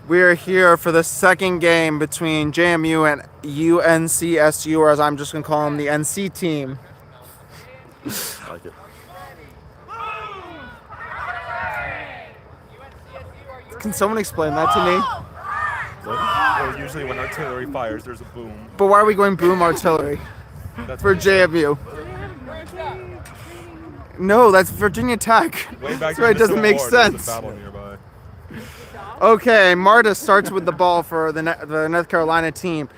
We are here for the second game between JMU and UNCSU, or as I'm just going to call them, the NC team. I like it. Can someone explain that to me? Well, usually when artillery fires, there's a boom. But why are we going boom artillery That's for what he said. JMU? No, that's Virginia Tech. Way back That's why during it the doesn't Civil make War, there was sense. a battle nearby. Okay, Marta starts with the ball for the North Carolina team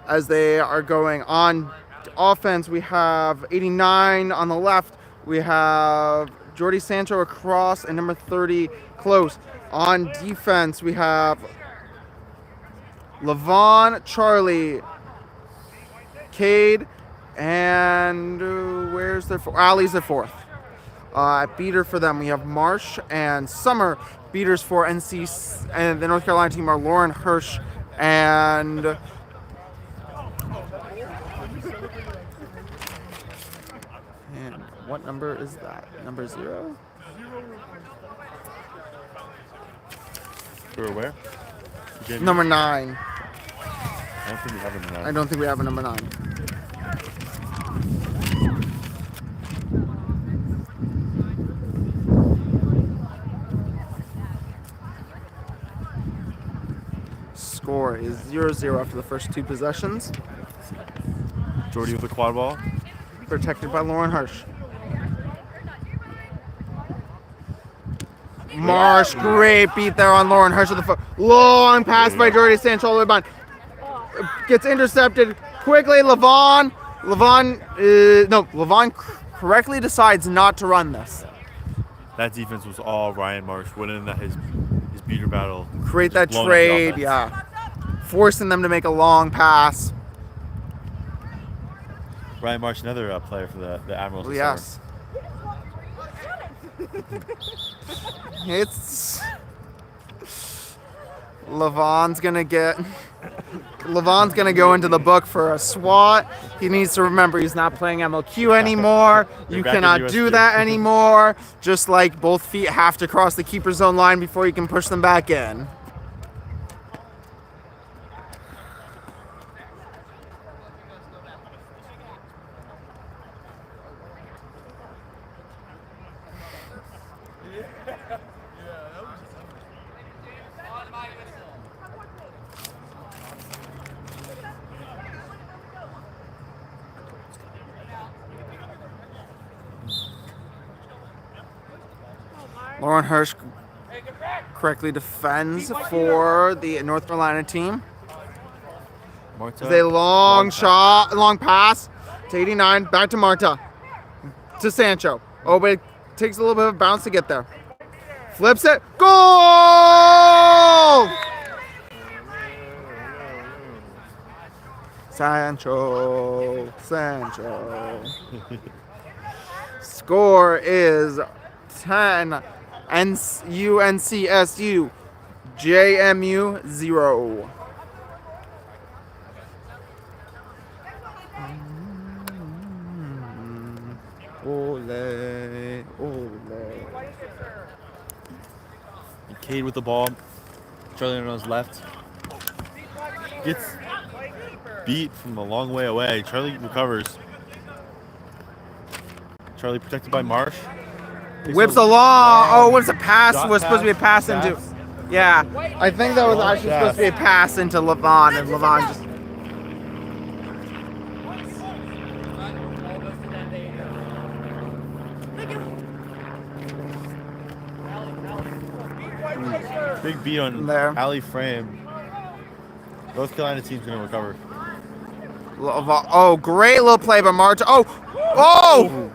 as they are going on offense. We have 89 on the left. We have Jordy Sancho across and number 30 close. On defense, we have Levon, Charlie, Cade, and where's their Ali's their fourth. At beater for them, we have Marsh and Summer. Beaters for NC and the North Carolina team are Lauren Hirsch and what number is that? Number 0? For where? JMU? Number 9. I don't think we have him now. I don't think we have a number 9. Score is 0-0 after the first 2 possessions. Jordy with the quad ball. Protected by Lauren Hirsch. Marsh, great beat there on Lauren Hirsch at the foot. Long pass by Jordy Sancho all the way behind. Gets intercepted quickly. Levon correctly decides not to run this. That defense was all Ryan Marsh winning that his beater battle. Create Just that blowing up the trade, offense. yeah. Forcing them to make a long pass. Ryan Marsh, another player for the Admirals. this Yes. It's Levon's gonna go into the book for a SWAT. He needs to remember he's not playing MLQ anymore. You back in cannot do USG. that anymore. Just like both feet have to cross the keeper zone line before you can push them back in. Lauren Hirsch correctly defends for the North Carolina team. Marta, It's a long pass to 89, back to Marta, to Sancho. Oh, but it takes a little bit of a bounce to get there. Flips it, goal! Sancho. Score is 10, UNCSU, JMU 0. Ole, ole. Cade with the ball. Charlie on his left. Gets beat from a long way away. Charlie recovers. Charlie protected by Marsh. Whips along. Oh, what's a pass? Dot Was supposed to be a pass into. pass. Yeah, I think that was actually supposed to be a pass into Levon, and Levon just. Big beat on There. alley frame. North Carolina team's going to recover. Oh, great little play by Marta. Oh!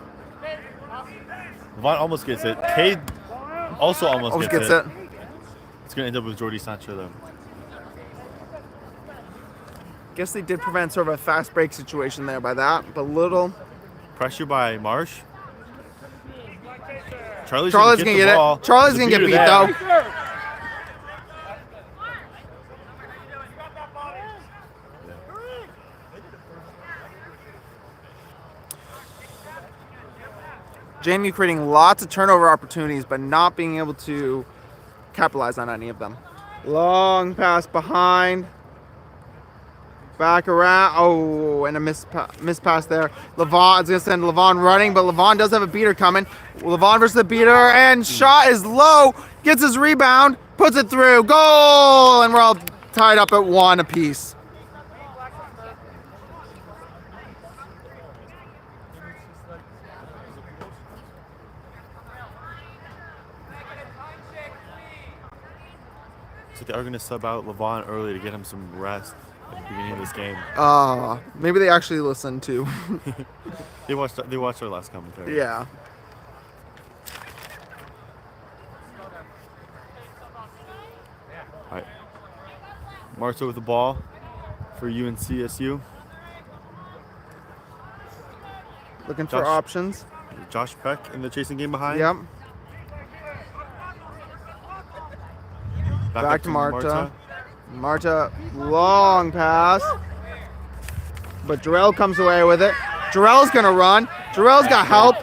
Vaughn almost gets it. Cade also almost Gets it. It's going to end up with Jordy Sancho, though. Guess they did prevent sort of a fast break situation there by that, but little. Pressure by Marsh. Charlie's Charlie's gonna gonna get get the ball. it. Charlie's There's gonna a get beat beater though. there. JMU creating lots of turnover opportunities, but not being able to capitalize on any of them. Long pass behind. Back around. Oh, and a miss pass there. Levon is going to send Levon running, but Levon does have a beater coming. Levon versus the beater, and shot is low. Gets his rebound, puts it through. Goal! And we're all tied up at 1 apiece. So they are going to sub out Levon early to get him some rest at the beginning of this game. Maybe they actually listened to. They watched our last commentary. Yeah. All right. Marta with the ball for UNCSU. Looking for Josh. options. Josh Peck in the chasing game behind. Yep. Back Back up to Marta. Marta, long pass. But Jarrell comes away with it. Jarrell's going to run. Jarrell's got help.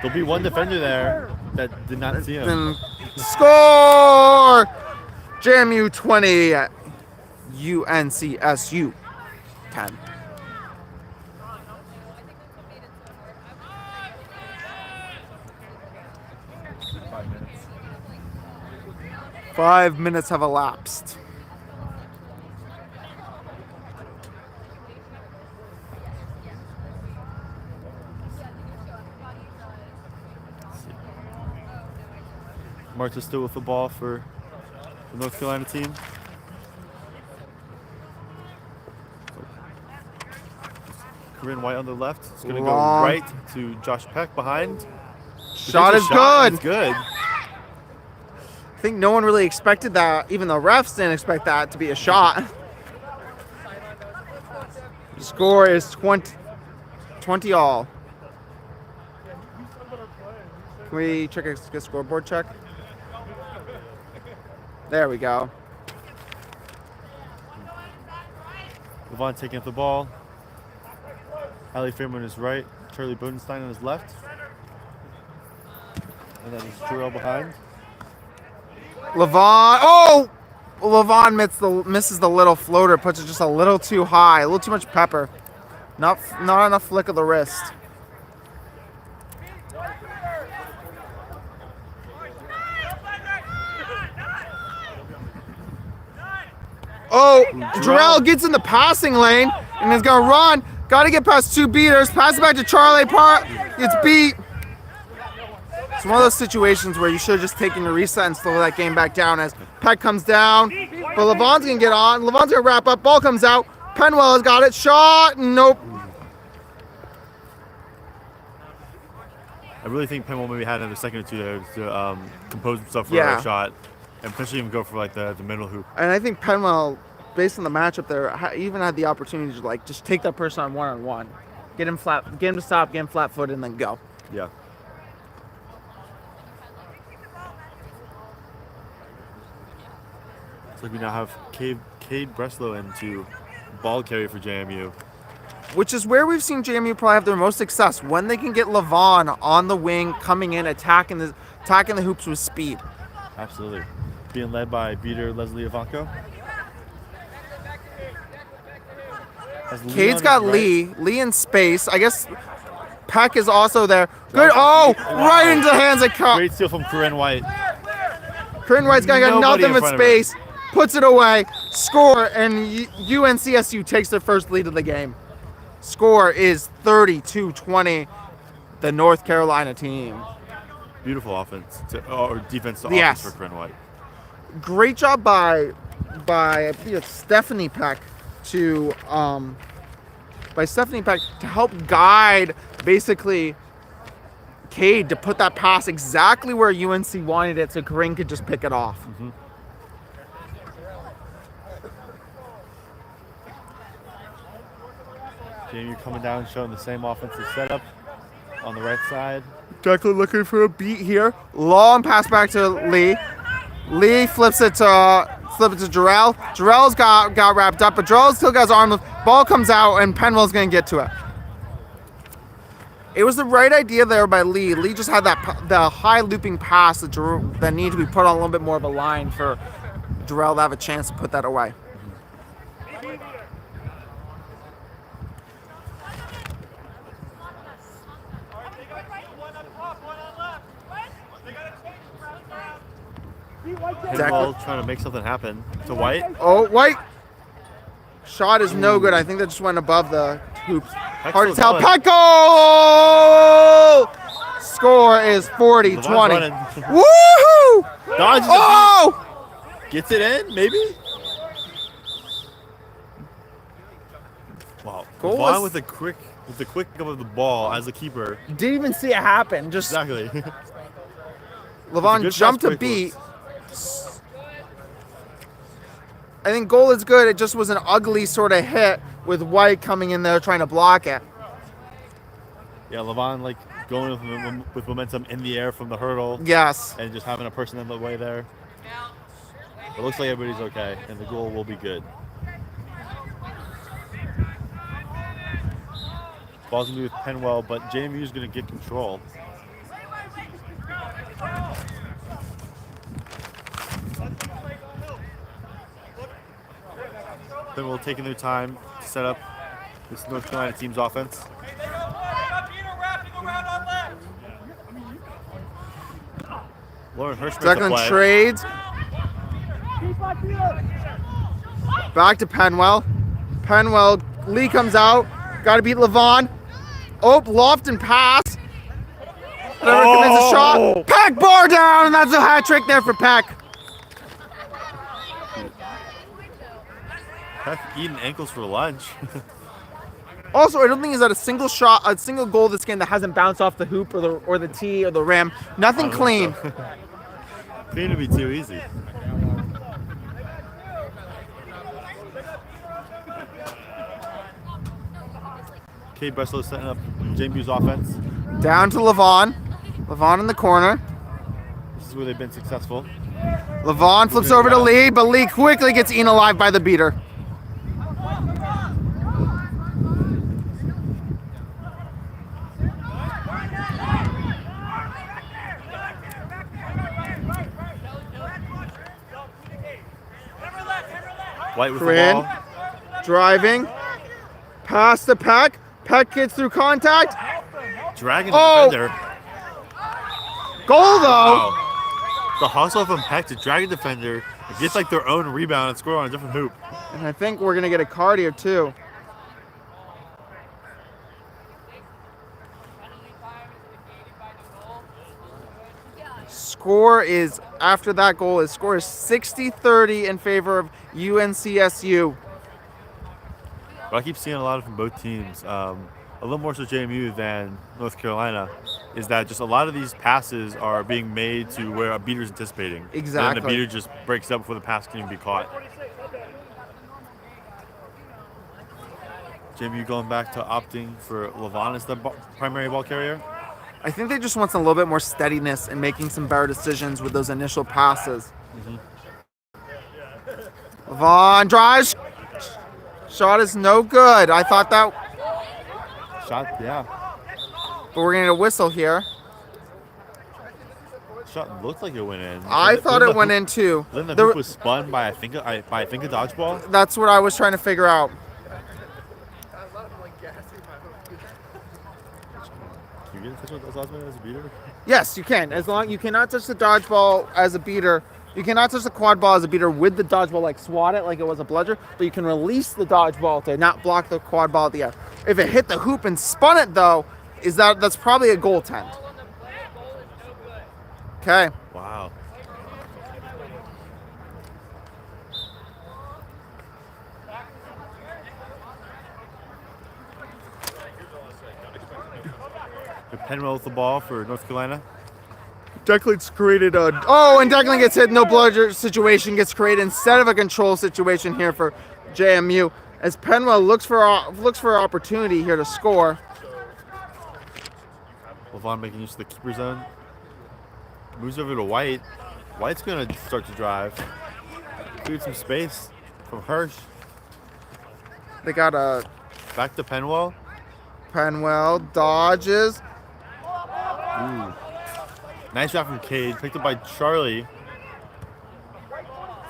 There'll be one defender there that did not see him. And score! JMU 20, UNCSU 10. Five minutes have elapsed. Marta's still with the ball for the North Carolina team. Corinne White on the left. It's going to go Long. right to Josh Peck behind. Shot is Shot good. is good. I think no one really expected that. Even the refs didn't expect that to be a shot. Score is 20 all. Can we check a scoreboard check? There we go. Levon taking up the ball. Ali Freeman on his right. Charlie Bodenstein on his left. And then Jarrell behind. Levon. Oh! Levon misses the little floater, puts it just a little too high, a little too much pepper. Not enough flick of the wrist. Oh, Jarrell gets in the passing lane and is gonna run. Got to get past two beaters. Pass it back to Charlie. Gets beat. It's one of those situations where you should have just taken your reset and slow that game back down as Peck comes down. But Levon's going to get on. Levon's going to wrap up. Ball comes out. Penwell has got it. Shot. Nope. I really think Penwell maybe had another second or two there to compose himself for Yeah. a shot and potentially even go for like the middle hoop. And I think Penwell, based on the matchup there, even had the opportunity to like just take that person on one-on-one. Get him to stop, get him flat-footed, and then go. Yeah. So we now have Cade Breslow into ball carry for JMU. Which is where we've seen JMU probably have their most success, when they can get Levon on the wing, coming in, attacking the hoops with speed. Absolutely. Being led by beater Leslie Ivanko. Cade's got Lee in space. I guess Peck is also there. Good. Oh, right into the hands of Great steal from Corinne White. Corinne White's got Nobody nothing in but front of space. Puts it away. Score, and UNCSU takes their first lead of the game. Score is 32-20, the North Carolina team. Beautiful offense or defense to Yes. offense for Corinne White. Great job by I believe it's Stephanie Peck to help guide basically Cade to put that pass exactly where UNC wanted it so Corinne could just pick it off. Mm-hmm. JMU coming down, showing the same offensive setup on the right side. Declan looking for a beat here. Long pass back to Lee. Lee flips it to Jarrell. Jarrell's got wrapped up, but Jarrell still got his arm. Ball comes out, and Penwell's going to get to it. It was the right idea there by Lee. Lee just had the high looping pass that needed to be put on a little bit more of a line for Durrell to have a chance to put that away. Pinwell trying to make something happen to White. Oh, White. Shot is no good. I think that just went above the hoops. Hard to tell. going. Peck goal! Score is 40-20. Woohoo! Dodges the Oh! beat. Gets it in, maybe? Wow. Goal Vaughn was- with the quick of the ball as a keeper. Didn't even see it happen. Just Exactly. Levon good jumped fast a break beat. I think goal is good. It just was an ugly sort of hit with White coming in there trying to block it. Yeah, Levon like going with momentum in the air from the hurdle Yes. and just having a person in the way there. It looks like everybody's okay, and the goal will be good. Ball's gonna be with Penwell, but JMU is gonna get control. Penwell taking their time to set up this North Carolina team's offense. Lauren Hirsch makes a Declan play. trades. Back to Penwell. Penwell. Lee comes out. Got to beat Levon. Oh, Lofton pass. Never commits a shot. Peck bar down, and that's a hat trick there for Peck. Peck eating ankles for lunch. Also, I don't think he's had a single shot, a single goal this game that hasn't bounced off the hoop or the tee or the rim. Nothing clean. Clean to be too easy. Cade Breslow setting up JMU's offense. Down to Levon. Levon in the corner. This is where they've been successful. Levon flips over to Lee, but Lee quickly gets eaten alive by the beater. White with the Corinne. ball. Driving. Pass to Peck. Peck gets through contact. Dragging Oh. the defender. Goal though. Wow. The hustle from Peck to drag a defender. It gets like their own rebound and score on a different hoop. And I think we're going to get a card here too. Score is, after that goal, his score is 60-30 in favor of UNCSU. But I keep seeing a lot of from both teams. A little more so JMU than North Carolina, is that just a lot of these passes are being made to where a beater's anticipating. And Exactly. then the beater just breaks up before the pass can even be caught. JMU going back to opting for Levon as the primary ball carrier. I think they just want a little bit more steadiness and making some better decisions with those initial passes. Levon drives. Shot is no good. I thought that, Shot, yeah. but we're going to get a whistle here. Shot looked like it went in. I thought it went in too. Then the There- hoop was spun by I think a dodgeball. That's what I was trying to figure out. Can you get a touch with Osman as a beater? Yes, you can. As long you cannot touch the dodgeball as a beater. You cannot touch the quad ball as a beater with the dodgeball, like swat it like it was a bludger, but you can release the dodgeball to not block the quad ball at the air. If it hit the hoop and spun it though, that's probably a goaltend. Okay. Wow. Penwell with the ball for North Carolina. Declan's created a and Declan gets hit. No bludger situation gets created instead of a control situation here for JMU as Penwell looks for opportunity here to score. Levon making use of the keeper zone. Moves over to White. White's gonna start to drive. Cleared some space from Hirsch. They got a Back to Penwell. Penwell dodges. Ooh. Nice shot from Cade. Picked up by Charlie.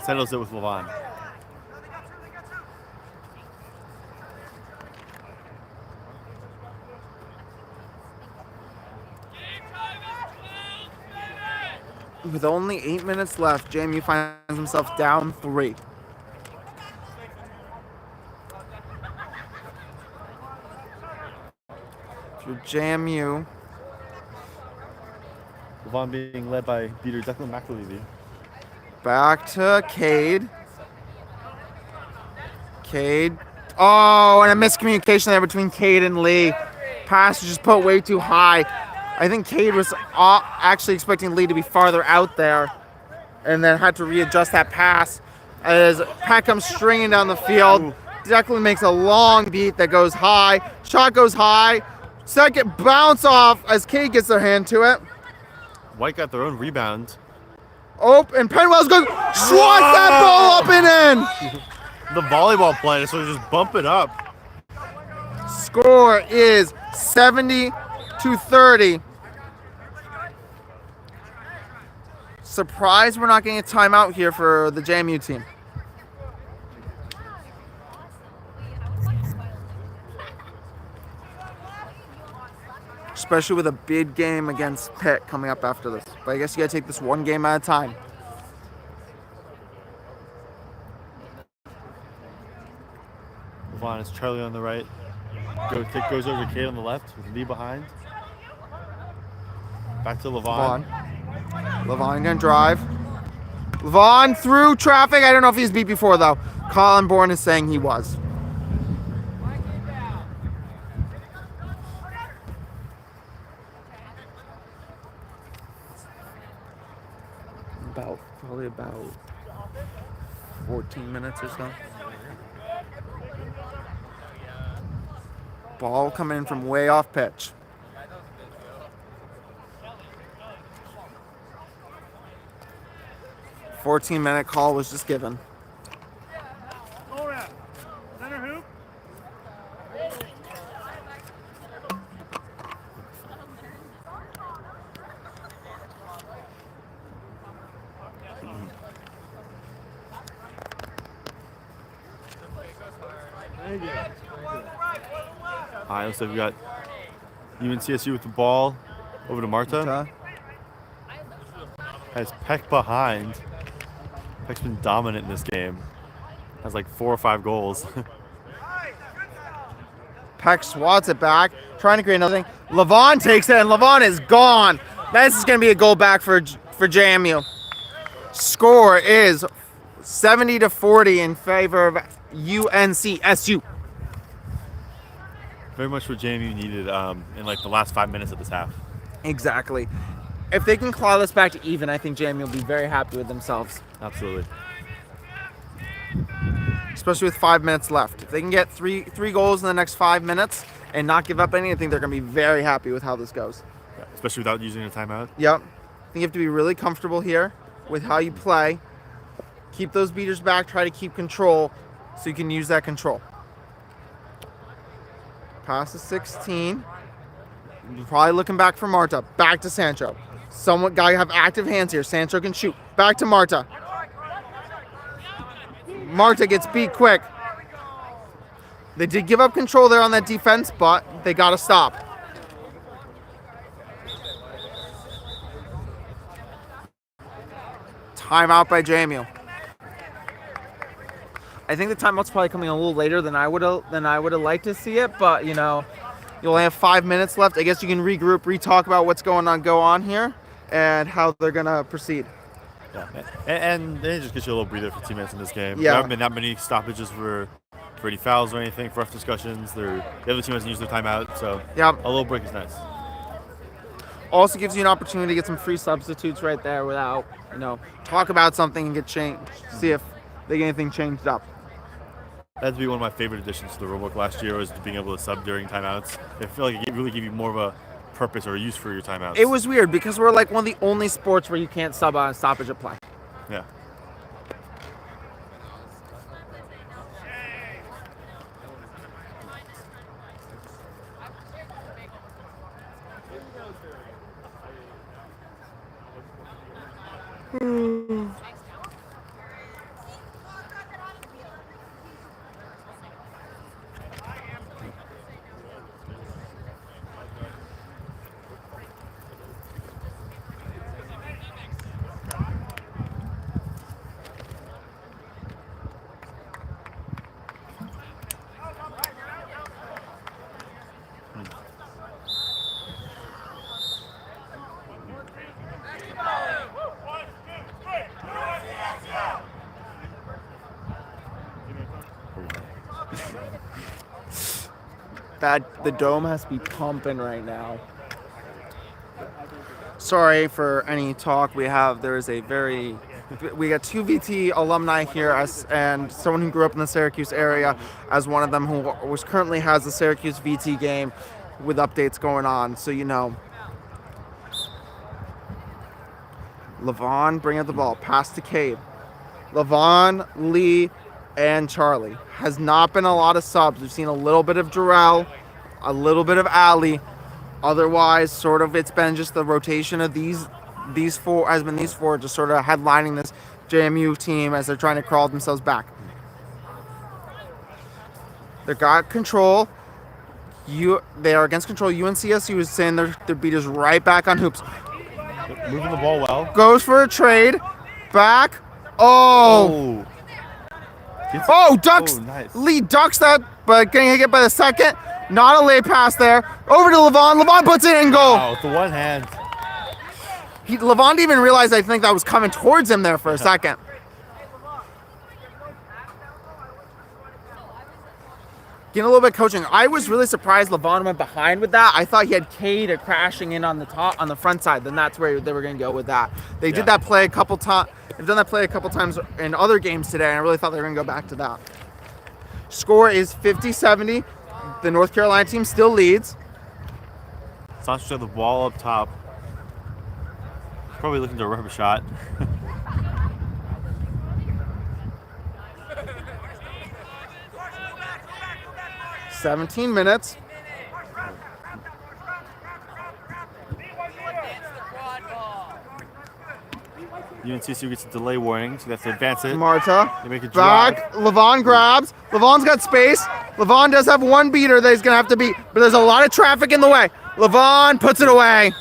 settles it with Levon. With only 8 minutes left, JMU finds himself down 3. For JMU, Levon being led by beater Declan McAlevey. back to Cade. Cade. Oh, and a miscommunication there between Cade and Lee. Pass was just put way too high. I think Cade was actually expecting Lee to be farther out there and then had to readjust that pass as Peckham stringing down the field. Ooh. Declan makes a long beat that goes high. Shot goes high. Second bounce off as Cade gets their hand to it. White got their own rebound. Oh, and Penwell's going swats that ball up and in. The volleyball player, so just bump it up. Score is 70-30. Surprised we're not getting a timeout here for the JMU team. Especially with a big game against Pitt coming up after this. But I guess you gotta take this one game at a time. Levon is Charlie on the right. Goes over to Cade on the left with Lee behind. Back to Levon. Levon gonna drive. Levon through traffic. I don't know if he's beat before though. Colin Bourne is saying he was. Probably about 14 minutes or so. Ball coming in from way off pitch. A 14-minute call was just given. All right, so we've got UNCSU with the ball over to Marta. Has Peck behind. Peck's been dominant in this game. Has like 4 or 5 goals. Peck swats it back, trying to create another thing. Levon takes it, and Levon is gone. This is going to be a goal back for JMU. Score is 70-40 in favor of UNCSU. Very much what JMU needed in like the last 5 minutes of this half. Exactly. If they can claw this back to even, I think JMU will be very happy with themselves. Absolutely. Especially with 5 minutes left. If they can get three goals in the next 5 minutes and not give up any, I think they're going to be very happy with how this goes. Yeah, especially without using a timeout. Yep. I think you have to be really comfortable here with how you play. Keep those beaters back, try to keep control so you can use that control. Pass to 16. Probably looking back for Marta. Back to Sancho. Somewhat guy have active hands here. Sancho can shoot. Back to Marta. Marta gets beat quick. They did give up control there on that defense, but they got to stop. Timeout by JMU. I think the timeout's probably coming a little later than I would have liked to see it, but you know, you only have 5 minutes left. I guess you can regroup, re-talk about what's going on here and how they're gonna proceed. Yeah, and it just gets you a little breather for 2 minutes in this game. Yeah. There haven't been that many stoppages for any fouls or anything, for rough discussions. The other team hasn't used their timeout, so Yep. a little break is nice. Also gives you an opportunity to get some free substitutes right there without, you know, talk about something and get changed. See if they get anything changed up. That'd be one of my favorite additions to the rulebook last year, was being able to sub during timeouts. I feel like it really gave you more of a purpose or a use for your timeouts. It was weird because we're like one of the only sports where you can't sub on a stoppage of play. Yeah. The dome has to be pumping right now. Sorry for any talk we have. We got two VT alumni here, and someone who grew up in the Syracuse area, as one of them who currently has the Syracuse VT game with updates going on. So you know. Levon bringing up the ball, pass to Cade. Levon, Lee, and Charlie. Has not been a lot of subs. We've seen a little bit of Jarrell, a little bit of Ali. Otherwise, sort of, it's been just the rotation of these four just sort of headlining this JMU team as they're trying to crawl themselves back. They got control. They are against control. UNCSU is saying their beat is right back on hoops. Moving the ball well. Goes for a trade. Back. Oh, ducks. Oh, nice. Lee ducks that, but getting hit by the second. Not a lay pass there. Over to Levon. Levon puts it in goal. Wow, with the one hand. Levon didn't even realize, I think, that was coming towards him there for a second. Getting a little bit of coaching. I was really surprised Levon went behind with that. I thought he had Cade crashing in on the front side. Then that's where they were going to go with that. They did that play a couple times. They've done that play a couple times in other games today, and I really thought they were going to go back to that. Score is 50-70. The North Carolina team still leads. Santos had the ball up top. Probably looking to rip a shot. 17 minutes. UNCSU gets a delay warning, so they have to advance it. Marta. They make a drive. Back. Levon grabs. Levon's got space. Levon does have one beater that he's going to have to beat, but there's a lot of traffic in the way. Levon puts it away.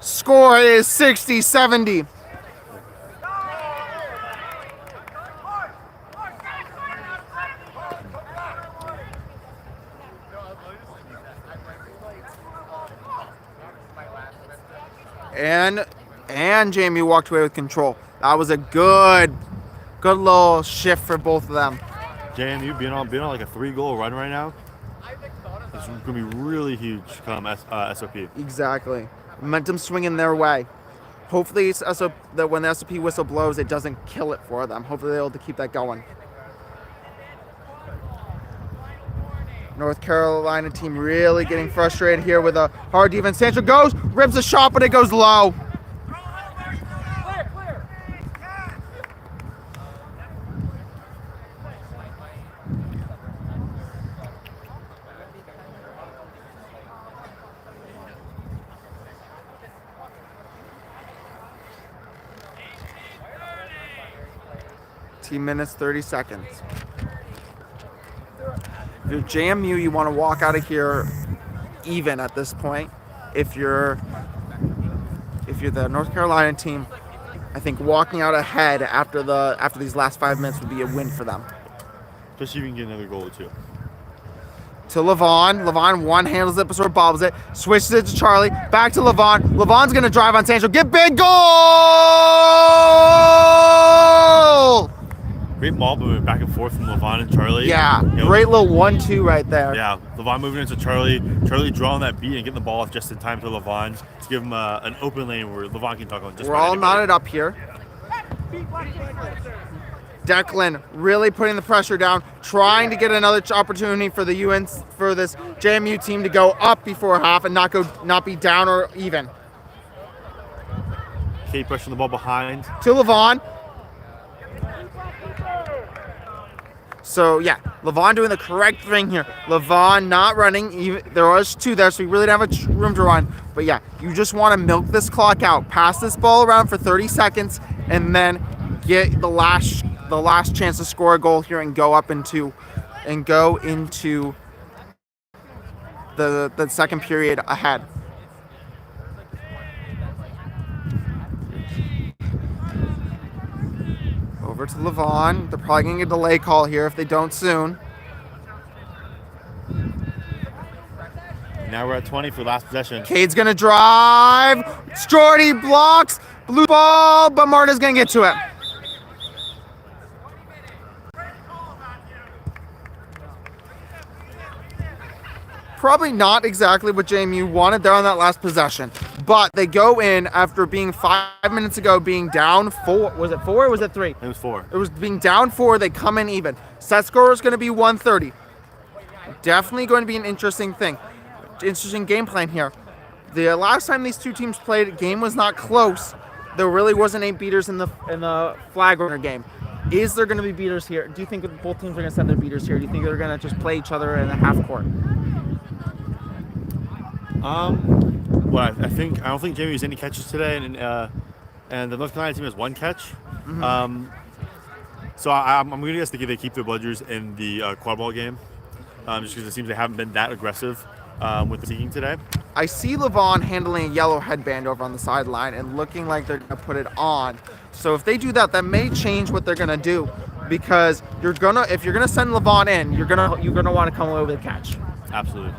Score is 60-70. And JMU walked away with control. That was a good little shift for both of them. JMU being on like a 3-goal run right now. It's going to be really huge come SOP. Exactly. Momentum swinging their way. Hopefully that when the SOP whistle blows, it doesn't kill it for them. Hopefully they're able to keep that going. North Carolina team really getting frustrated here with a hard defense. Sancho goes, rips a shot, but it goes low. Minutes, 30 seconds. If you're JMU, you want to walk out of here even at this point. If you're the North Carolina team, I think walking out ahead after these last 5 minutes would be a win for them. Especially if you can get another goal or two. To Levon. Levon one handles it, but sort of bobbles it. Switches it to Charlie. Back to Levon. Levon's going to drive on Sancho. Get big goal! Great ball movement back and forth from Levon and Charlie. Yeah, great little 1-2 right there. Yeah, Levon moving into Charlie. Charlie drawing that beat and getting the ball off just in time to Levon to give him an open lane where Levon can talk on just. We're all knotted up here. Declan really putting the pressure down, trying to get another opportunity for this JMU team to go up before half and not be down or even. Kate pushing the ball behind. To Levon. So, yeah, Levon doing the correct thing here. Levon not running. There was two there, so we really don't have room to run. But, yeah, you just want to milk this clock out. Pass this ball around for 30 seconds and then get the last chance to score a goal here and go into the second period ahead. Over to Levon. They're probably going to get a delay call here if they don't soon. Now we're at 20 for last possession. Cade's going to drive. Jordy blocks. Blue ball, but Marta's going to get to it. probably not exactly what JMU wanted there on that last possession. But they go in after being 5 minutes ago being down 4. Was it 4 or was it 3? It was 4. It was being down 4. They come in even. Set score is going to be 130. Definitely going to be an interesting thing. Interesting game plan here. The last time these two teams played, game was not close. There really wasn't 8 beaters in the flag runner game. Is there going to be beaters here? Do you think that both teams are going to send their beaters here? Do you think they're going to just play each other in the half court? Well, I don't think JMU has any catches today, and the North Carolina team has 1 catch. So I'm going to guess they keep their Bludgers in the quad ball game, just because it seems they haven't been that aggressive with the seeking today. I see Levon handling a yellow headband over on the sideline and looking like they're going to put it on. So if they do that, that may change what they're going to do, because if you're gonna send Levon in, you're gonna want to come away with a catch. Absolutely.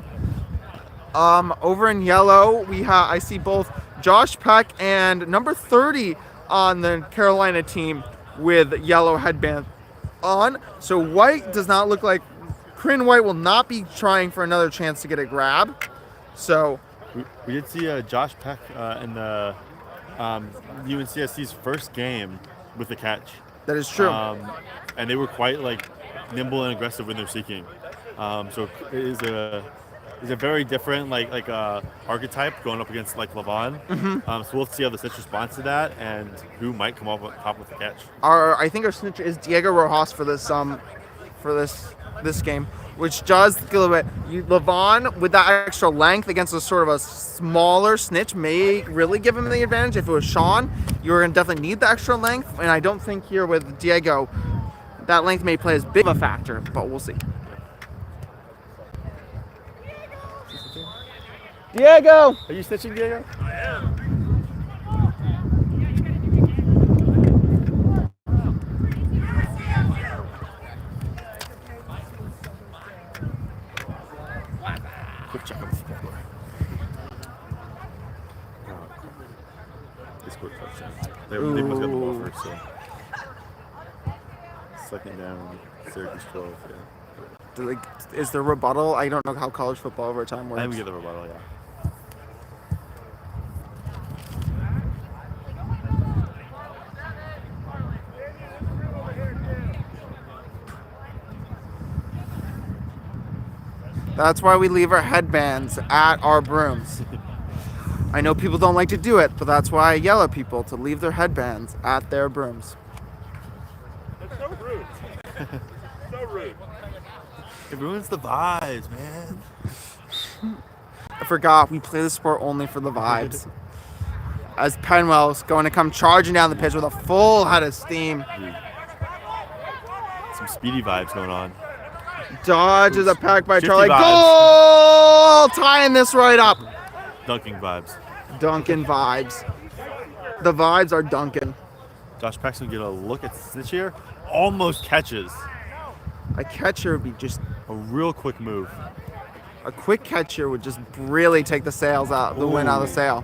Over in yellow, I see both Josh Peck and number 30 on the Carolina team with yellow headband on. So white does not look like Corinne White will not be trying for another chance to get a grab. So we did see Josh Peck in the UNCSC's first game with the catch. That is true. And they were quite nimble and aggressive when they're seeking. So it is a very different archetype going up against Levon. So we'll see how the snitch responds to that and who might come up on top with the catch. I think our snitch is Diego Rojas for this game, which does a little bit. Levon with that extra length against a sort of a smaller snitch may really give him the advantage. If it was Sean, you were going to definitely need the extra length, and I don't think here with Diego that length may play as big of a factor, but we'll see. Diego! Are you snitching, Diego? I am. Quick check on the scoreboard. They scored a touchdown. They must got the ball first, so. Second down, Syracuse 12, yeah. Is there rebuttal? I don't know how college football overtime works. I think we get the rebuttal, yeah. That's why we leave our headbands at our brooms. I know people don't like to do it, but that's why I yell at people to leave their headbands at their brooms. That's so rude. So rude. It ruins the vibes, man. I forgot we play the sport only for the vibes. As Penwell's going to come charging down the pitch with a full head of steam. Some speedy vibes going on. Dodges a pack by Charlie. vibes. Goal! Tying this right up. Dunking vibes. Duncan vibes. The vibes are Duncan. Josh Paxton get a look at Snitch here. Almost catches. A catcher would be just A real quick move. a quick catcher would just really take the sails out, the wind out of the sail.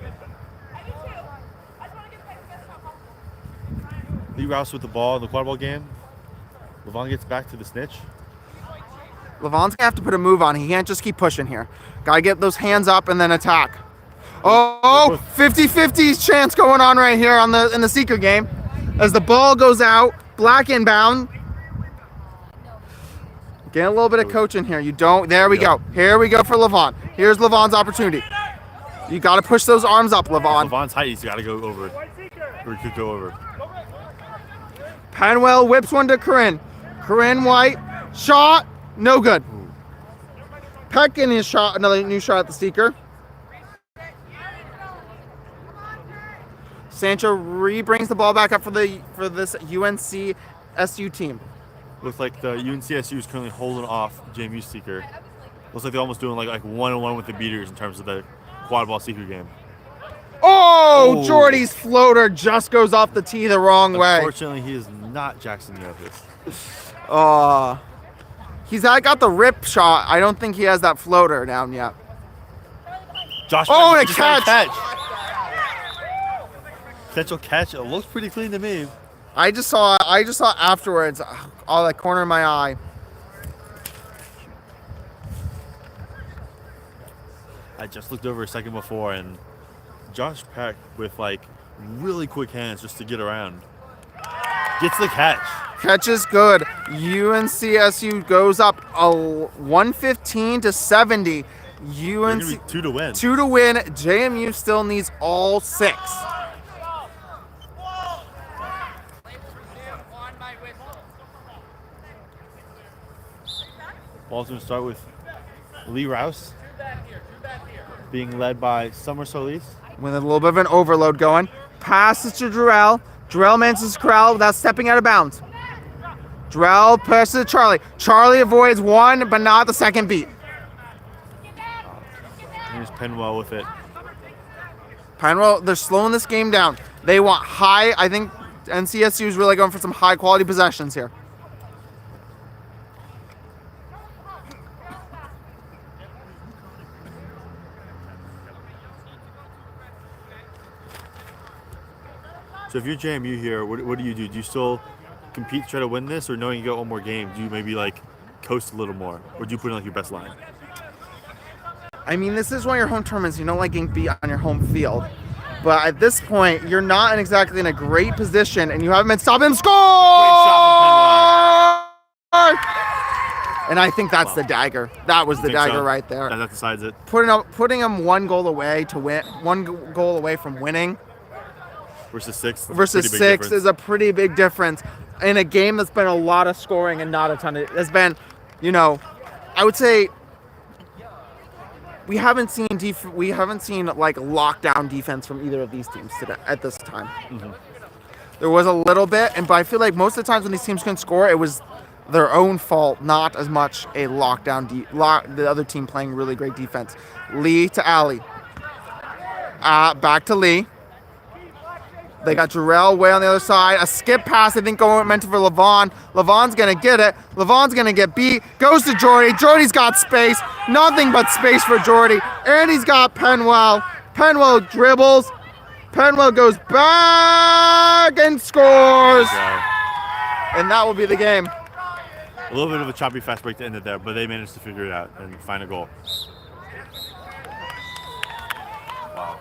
Lee Rouse with the ball in the quad ball game. Levon gets back to the Snitch. Levon's gonna have to put a move on. He can't just keep pushing here. Gotta get those hands up and then attack. Oh, 50-50 chance going on right here in the Seeker game. As the ball goes out, black inbound. Get a little bit of coaching here. There we go. Here we go for Levon. Here's Levon's opportunity. You gotta push those arms up, Levon. Levon's height, he's gotta go over. Or he could go over. Penwell whips one to Corinne. Corinne White, shot, no good. Peck in his shot, another new shot at the Seeker. Sancho brings the ball back up for this UNC SU team. Looks like the UNCSU is currently holding off JMU Seeker. Looks like they're almost doing like one-on-one with the beaters in terms of the quad ball Seeker game. Oh, Jordy's floater just goes off the tee the wrong way. Unfortunately, he is not Jackson Nevis. He's got the rip shot. I don't think he has that floater down yet. Josh Oh, and a just had catch. Potential catch. It looks pretty clean to me. I just saw afterwards, that corner of my eye. I just looked over a second before, and Josh Peck with like really quick hands just to get around. Gets the catch. Catch is good. UNCSU goes up 115 to 70. UNC 2 to win. 2 to win. JMU still needs all 6. Ball's going to start with Lee Rouse being led by Summer Solis. With a little bit of an overload going. Passes to Drell. Drell manages to corral without stepping out of bounds. Drell passes to Charlie. Charlie avoids one, but not the second beat. Here's Penwell with it. Penwell, they're slowing this game down. They want high. I think NCSU is really going for some high quality possessions here. So if you're JMU here, what do? Do you still compete to try to win this, or knowing you got one more game, do you maybe like coast a little more, or do you put in like your best line? I mean, this is one of your home tournaments. You don't like getting beat on your home field. But at this point, you're not exactly in a great position, and you haven't been stopped and score! And I think that's the dagger. That was the dagger right there. That decides it. Putting them one goal away to win, one goal away from winning versus 6. Versus 6 is a pretty big difference in a game that's been a lot of scoring and not a ton of. It's been, I would say. We haven't seen like lockdown defense from either of these teams today at this time. Mm-hmm. There was a little bit, but I feel like most of the times when these teams couldn't score, it was their own fault, not as much a lockdown. The other team playing really great defense. Lee to Alley. Back to Lee. They got Jarrell way on the other side. A skip pass, I think, meant for Levon. Levon's going to get it. Levon's going to get beat. Goes to Jordy. Jordy's got space. Nothing but space for Jordy. And he's got Penwell. Penwell dribbles. Penwell goes back and scores. And that will be the game. A little bit of a choppy fast break to end it there, but they managed to figure it out and find a goal. Wow.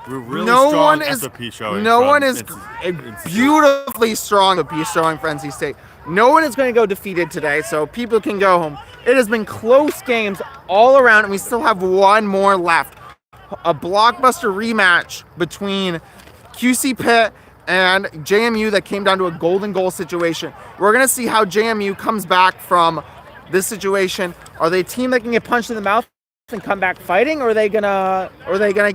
We're really strong SOP showing. No one is beautifully strong SOP showing for NC State. No one is going to go defeated today, so people can go home. It has been close games all around, and we still have one more left. A blockbuster rematch between QC Pitt and JMU that came down to a golden goal situation. We're going to see how JMU comes back from this situation. Are they a team that can get punched in the mouth and come back fighting, or are they gonna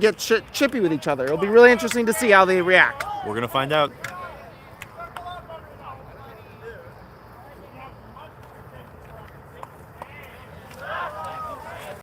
get chippy with each other? It'll be really interesting to see how they react. We're gonna find out.